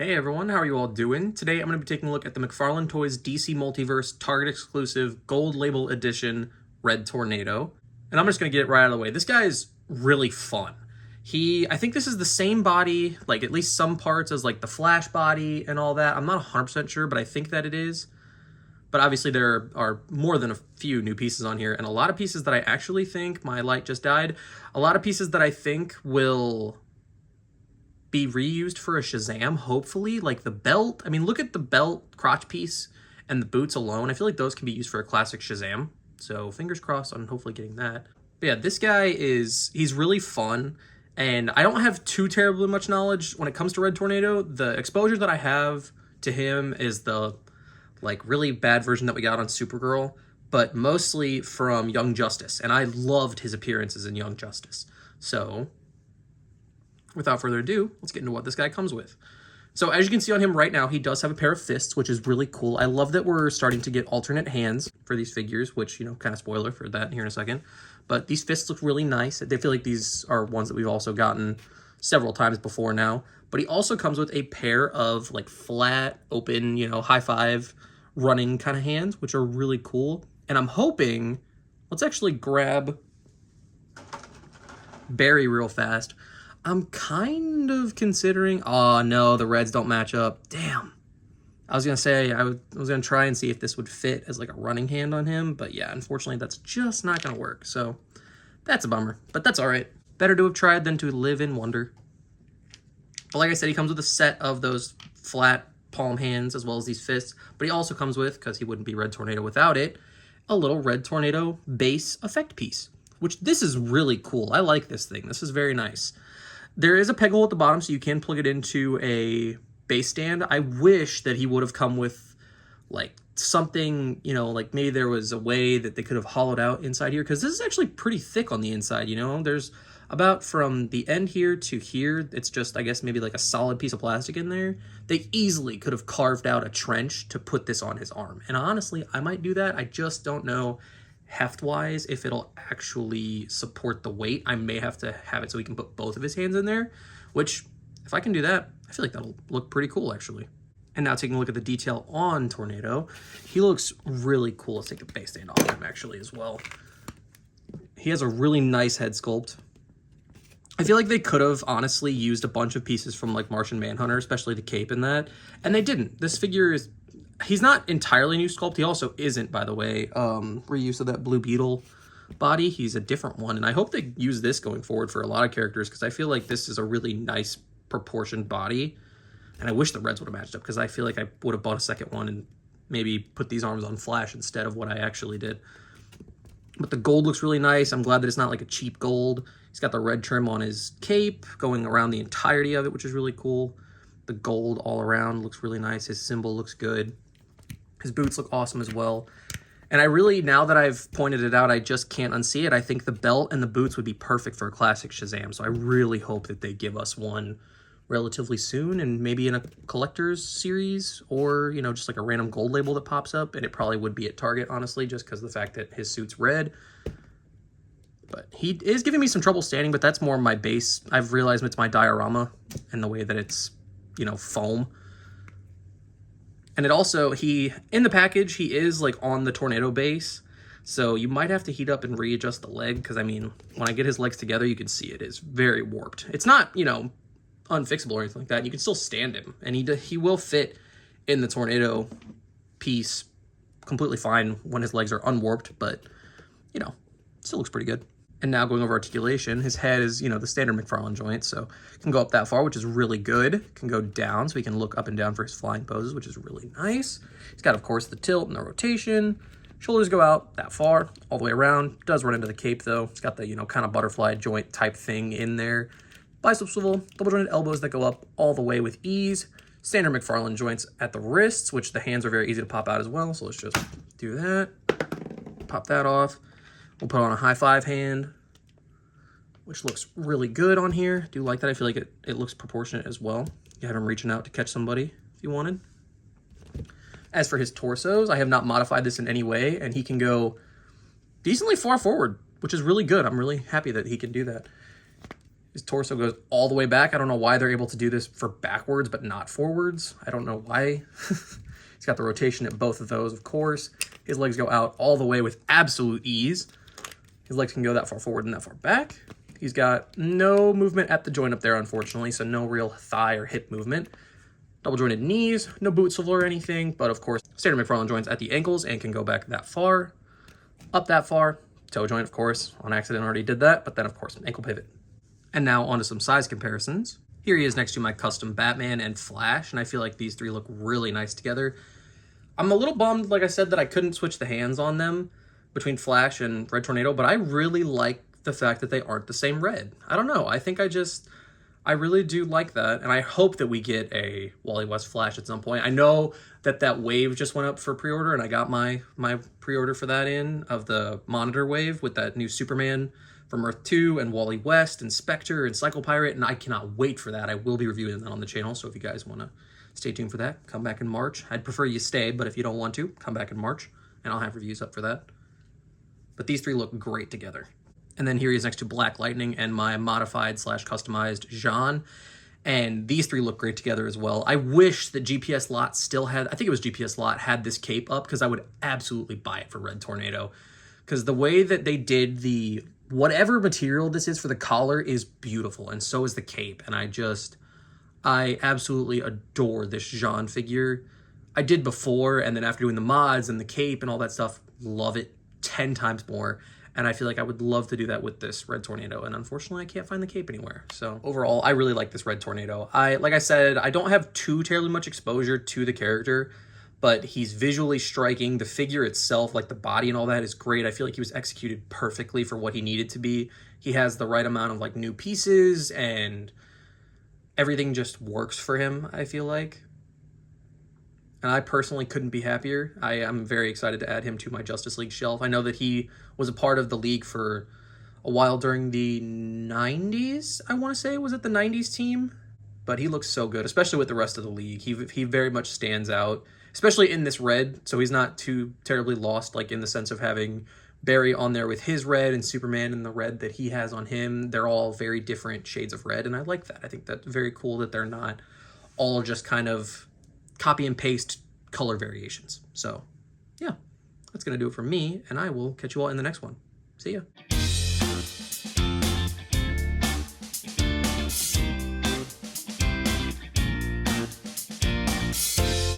Hey everyone, how are you all doing? Today I'm going to be taking a look at the McFarlane Toys DC Multiverse Target exclusive Gold Label Edition Red Tornado. And I'm just going to get it right out of the way. This guy is really fun. I think this is the same body, like at least some parts as like the Flash body and all that. I'm not 100% sure, but I think that it is. But obviously there are more than a few new pieces on here, and a lot of pieces that I actually think, my light just died, a lot of pieces that I think will be reused for a Shazam, hopefully, like the belt. I mean, look at the belt crotch piece and the boots alone. I feel like those can be used for a classic Shazam. So fingers crossed on hopefully getting that. But yeah, this guy he's really fun. And I don't have too terribly much knowledge when it comes to Red Tornado. The exposure that I have to him is the like really bad version that we got on Supergirl, but mostly from Young Justice. And I loved his appearances in Young Justice. So without further ado, let's get into what this guy comes with. So as you can see on him right now, he does have a pair of fists, which is really cool. I love that we're starting to get alternate hands for these figures, which, you know, kind of spoiler for that here in a second. But these fists look really nice. I feel like these are ones that we've also gotten several times before now. But he also comes with a pair of like flat, open, you know, high five running kind of hands, which are really cool. And I'm hoping, let's actually grab Barry real fast. I'm kind of considering, oh no, the reds don't match up. Damn. I was going to say, I was going to try and see if this would fit as like a running hand on him. But yeah, unfortunately, that's just not going to work. So that's a bummer, but that's all right. Better to have tried than to live in wonder. But like I said, he comes with a set of those flat palm hands as well as these fists. But he also comes with, because he wouldn't be Red Tornado without it, a little Red Tornado base effect piece, which this is really cool. I like this thing. This is very nice. There is a peg hole at the bottom, so you can plug it into a base stand. I wish that he would have come with, like, something, you know, like maybe there was a way that they could have hollowed out inside here, because this is actually pretty thick on the inside, you know? There's about from the end here to here, it's just, I guess, maybe like a solid piece of plastic in there. They easily could have carved out a trench to put this on his arm. And honestly, I might do that. I just don't know heft-wise if it'll actually support the weight. I may have to have it so we can put both of his hands in there, which, if I can do that, I feel like that'll look pretty cool, actually. And now taking a look at the detail on Tornado, he looks really cool. Let's take the base stand off him, actually, as well. He has a really nice head sculpt. I feel like they could have, honestly, used a bunch of pieces from, like, Martian Manhunter, especially the cape and that, and they didn't. This figure is... He's not entirely new sculpt. He also isn't, by the way, reuse of that Blue Beetle body. He's a different one, and I hope they use this going forward for a lot of characters, because I feel like this is a really nice proportioned body, and I wish the reds would have matched up, because I feel like I would have bought a second one and maybe put these arms on Flash instead of what I actually did. But the gold looks really nice. I'm glad that it's not like a cheap gold. He's got the red trim on his cape going around the entirety of it, which is really cool. The gold all around looks really nice. His symbol looks good. His boots look awesome as well. And I really, now that I've pointed it out, I just can't unsee it. I think the belt and the boots would be perfect for a classic Shazam. So I really hope that they give us one relatively soon, and maybe in a collector's series, or, you know, just like a random gold label that pops up. And it probably would be at Target, honestly, just because of the fact that his suit's red. But he is giving me some trouble standing, but that's more my base. I've realized it's my diorama and the way that it's, you know, foam. And it also, in the package, he is like on the Tornado base. So you might have to heat up and readjust the leg, because I mean, when I get his legs together, you can see it is very warped. It's not, you know, unfixable or anything like that. You can still stand him, and he will fit in the Tornado piece completely fine when his legs are unwarped, but, you know, still looks pretty good. And now going over articulation, his head is, you know, the standard McFarlane joint, so can go up that far, which is really good. Can go down, so he can look up and down for his flying poses, which is really nice. He's got, of course, the tilt and the rotation. Shoulders go out that far, all the way around. Does run into the cape, though. It's got the, you know, kind of butterfly joint type thing in there. Bicep swivel, double jointed elbows that go up all the way with ease. Standard McFarlane joints at the wrists, which the hands are very easy to pop out as well, so let's just do that. Pop that off. We'll put on a high five hand, which looks really good on here. Do like that. I feel like it looks proportionate as well. You have him reaching out to catch somebody if you wanted. As for his torsos, I have not modified this in any way, and he can go decently far forward, which is really good. I'm really happy that he can do that. His torso goes all the way back. I don't know why they're able to do this for backwards, but not forwards. I don't know why. He's got the rotation at both of those, of course. His legs go out all the way with absolute ease. His legs can go that far forward and that far back. He's got no movement at the joint up there, unfortunately, so no real thigh or hip movement. Double jointed knees, no boot swivel or anything, but of course, standard McFarlane joints at the ankles and can go back that far, up that far. Toe joint, of course, on accident already did that, but then of course, ankle pivot. And now onto some size comparisons. Here he is next to my custom Batman and Flash, and I feel like these three look really nice together. I'm a little bummed, like I said, that I couldn't switch the hands on them between Flash and Red Tornado, but I really like the fact that they aren't the same red. I don't know. I think I really do like that, and I hope that we get a Wally West Flash at some point. I know that wave just went up for pre-order, and I got my pre-order for that of the Monitor wave with that new Superman from Earth 2 and Wally West and Spectre and Cycle Pirate, and I cannot wait for that. I will be reviewing that on the channel, so if you guys want to stay tuned for that, come back in March. I'd prefer you stay, but if you don't want to, come back in March, and I'll have reviews up for that. But these three look great together. And then here he is next to Black Lightning and my modified / customized Jean. And these three look great together as well. I wish that GPS Lot still had, I think it was GPS Lot, had this cape up, because I would absolutely buy it for Red Tornado. Because the way that they did the, whatever material this is for the collar is beautiful. And so is the cape. And I absolutely adore this Jean figure. I did before, and then after doing the mods and the cape and all that stuff, love it 10 times more. And I feel like I would love to do that with this Red Tornado. And unfortunately, I can't find the cape anywhere. So overall, I really like this Red Tornado. Like I said, I don't have too terribly much exposure to the character, but he's visually striking. The figure itself, like the body and all that, is great. I feel like he was executed perfectly for what he needed to be. He has the right amount of like new pieces, and everything just works for him, I feel like. And I personally couldn't be happier. I am very excited to add him to my Justice League shelf. I know that he was a part of the league for a while during the 90s, I want to say. Was it the 90s team? But he looks so good, especially with the rest of the league. He very much stands out, especially in this red, so he's not too terribly lost, like in the sense of having Barry on there with his red and Superman and the red that he has on him. They're all very different shades of red, and I like that. I think that's very cool that they're not all just kind of copy and paste color variations. So yeah, that's gonna do it for me, and I will catch you all in the next one. See ya.